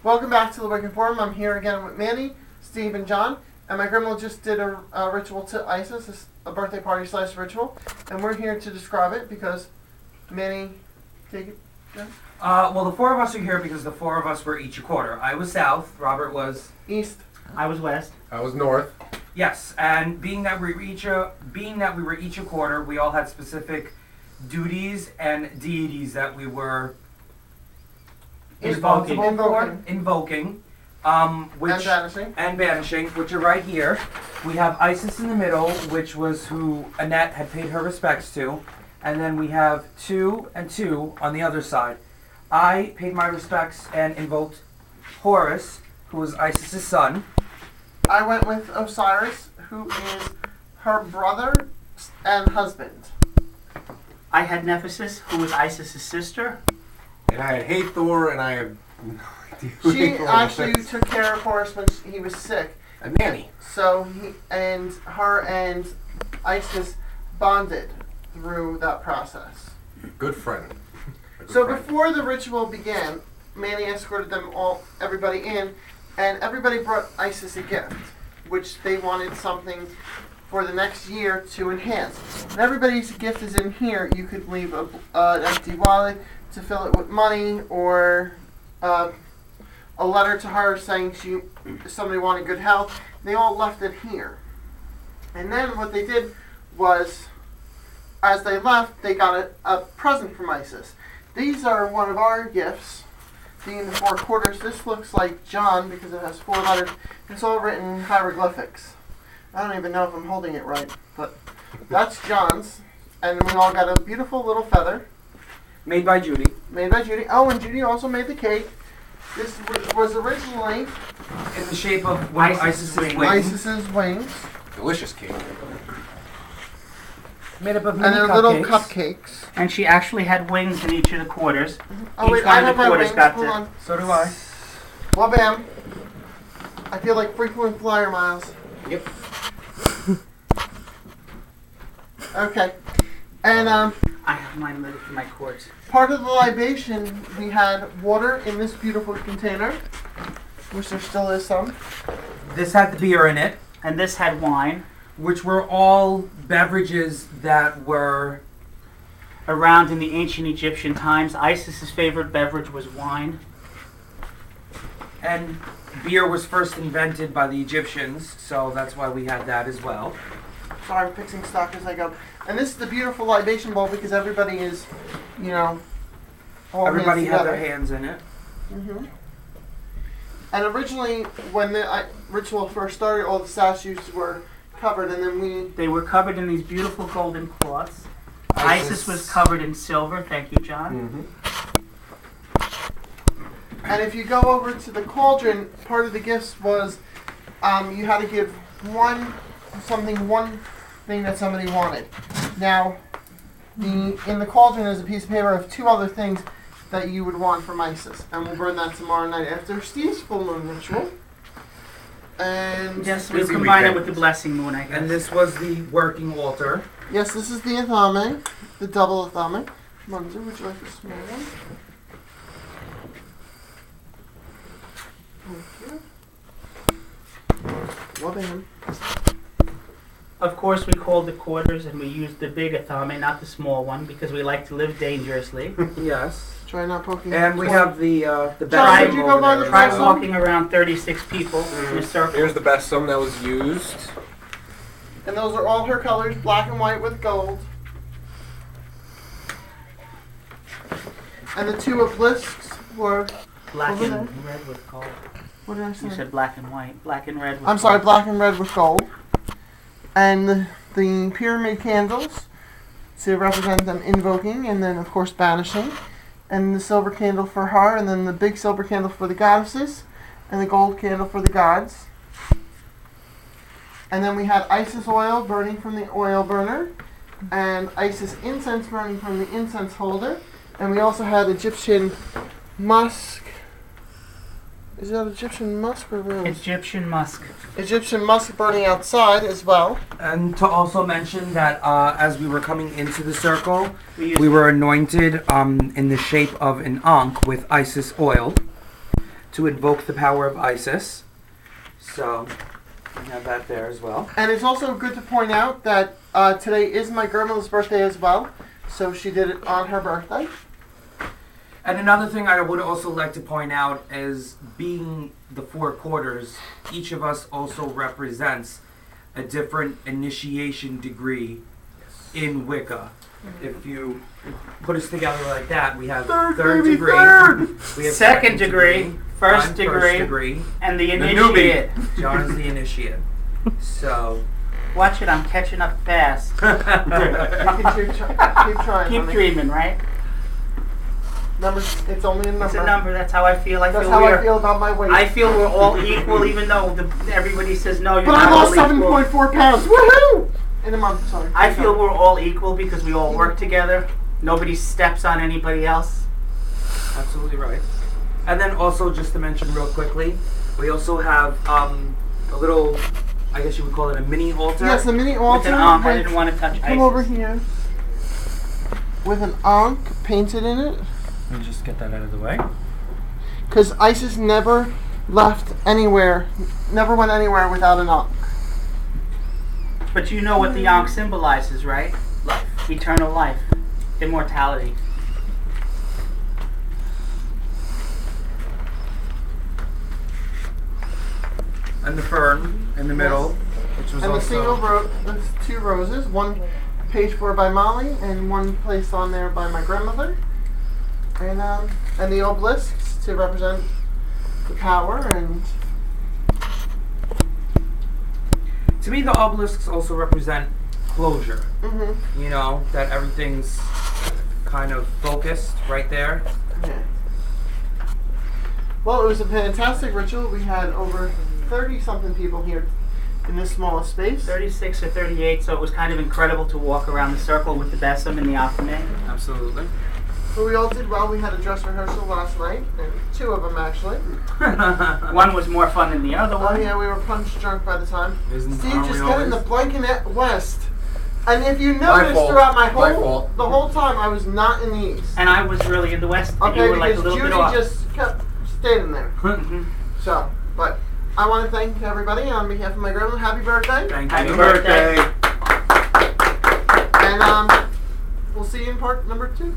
Welcome back to the Wiccan Forum. I'm here again with Manny, Steve, and John. And my grandma just did a ritual to Isis, a birthday party / ritual. And we're here to describe it because Manny, take it, John? Well, the four of us are here because the four of us were each a quarter. I was south, Robert was east, I was west. I was north. yes, and being that we were each a quarter, we all had specific duties and deities that we were invoking, which and banishing, which are right here. We have Isis in the middle, which was who Annette had paid her respects to, and then we have 2 and 2 on the other side. I paid my respects and invoked Horus, who was Isis's son. I went with Osiris, who is her brother and husband. I had Nephthys, who was Isis' sister. And I had Hathor, and I have no idea who She Hathor actually was. took care of Horus when he was sick. A nanny. So her and Isis bonded through that process. Good friend. So before the ritual began, Manny escorted everybody in, and everybody brought Isis a gift, which they wanted something for the next year to enhance. And everybody's gift is in here. You could leave an empty wallet to fill it with money, or a letter to her saying somebody wanted good health. They all left it here. And then what they did was, as they left, they got a present from Isis. These are one of our gifts, being the 4 quarters. This looks like John because it has 4 letters. It's all written in hieroglyphics. I don't even know if I'm holding it right, but that's John's. And we all got a beautiful little feather. Made by Judy. Made by Judy. Oh, and Judy also made the cake. This was originally In the shape of one of Isis's wings. Isis's wings. Delicious cake. Made up of And mini they're little cupcakes. And she actually had wings in each of the quarters. Oh, Each wait, one I of the have my quarters wings. got Hold the- on. So do I. Well, bam. I feel like frequent flyer miles. Yep. Okay. And, I have mine ready for my quartz. part of the libation, we had water in this beautiful container, which there still is some. This had the beer in it, And this had wine. which were all beverages that were Around in the ancient Egyptian times, Isis' favorite beverage was wine. and beer was first invented by the Egyptians, so that's why we had that as well. Sorry, I'm fixing stock as I go. And this is the beautiful libation bowl because everybody is, all Everybody hands had together. their hands in it. Mm-hmm. And originally, when the ritual first started, all the statues were covered, and then They were covered in these beautiful golden cloths. Isis was covered in silver. Thank you, John. And if you go over to the cauldron, part of the gifts was you had to give one thing that somebody wanted. Now, in the cauldron is a piece of paper of 2 other things that you would want from Isis, and we'll burn that tomorrow night after Steve's full moon ritual. And Yes, we'll Busy combine it weekend. with the blessing moon, I guess. And this was the working altar. yes, this is the athame, the double athame. Munzer, would you like the small one? Thank you. Love him. Of course, we called the quarters and we used the big athame, not the small one, because we like to live dangerously. Yes. Try not poking. And we have the John, bathroom did you go over by there the as Try Awesome. well. walking around 36 people in a circle. Here's the best sum that was used. And those are all her colors, black and white with gold. And the 2 obelisks were, Black over and red with gold. what did I say? You said black and white. Black and red with I'm sorry, gold. black and red with gold. And the pyramid candles to represent them invoking and then, of course, banishing. And the silver candle for her, and then the big silver candle for the goddesses, and the gold candle for the gods. And then we had Isis oil burning from the oil burner, and Isis incense burning from the incense holder. And we also had Egyptian musk. Is that Egyptian musk or rose? Egyptian musk. Egyptian musk burning outside as well. And to also mention that as we were coming into the circle, We used we were anointed in the shape of an ankh with Isis oil. to invoke the power of Isis. So we have that there as well. And it's also good to point out that today is my grandmother's birthday as well. So she did it on her birthday. And another thing I would also like to point out is being the 4 quarters, each of us also represents a different initiation degree in Wicca. If you put us together like that, we have third degree, we have second degree, first I'm degree, and the newbie. initiate. John is the initiate. So Watch it, I'm catching up fast. You can keep trying. Keep honey. dreaming, right? Numbers. It's only a number. It's a number. That's how I feel. I That's feel how we're. I feel about my weight. I feel we're all equal, even though everybody says no. You're but not I lost all equal. 7.4 pounds. Woohoo! In a month. Sorry. I feel we're all equal because we all work together. Nobody steps on anybody else. absolutely right. And then also just to mention real quickly, we also have a little, I guess you would call it a mini altar. Yes, a mini altar. With an ankh. I didn't want to touch Come Isis. over here. With an ankh painted in it. Let me just get that out of the way. Because Isis never left anywhere, never went anywhere without an ankh. But you know what the ankh symbolizes, right? Life. Eternal life. Immortality. And the fern in the middle, which was And the also single rose, there's 2 roses, one paid for by Molly and one placed on there by my grandmother. And the obelisks to represent the power and to me, the obelisks also represent closure. mm-hmm. You know, that everything's kind of focused right there. Yeah. Well, it was a fantastic ritual. We had over 30-something people here in this small space. 36 or 38, so it was kind of incredible to walk around the circle with the besom and the alphabet. Absolutely. But we all did well. We had a dress rehearsal last night, and 2 of them actually. One was more fun than the other Oh one. yeah, we were punch drunk by the time. Isn't- Steve, aren't just we get in the always? Blanket West. And if you noticed fault. throughout My the fault. whole time, I was not in the East. And I was really in the west, and Okay, you were like a because little Judy bit off. just kept standing there. Mhm. So, but I want to thank everybody on behalf of my grandma. Happy birthday. Thank Happy you. birthday. And we'll see you in part number 2.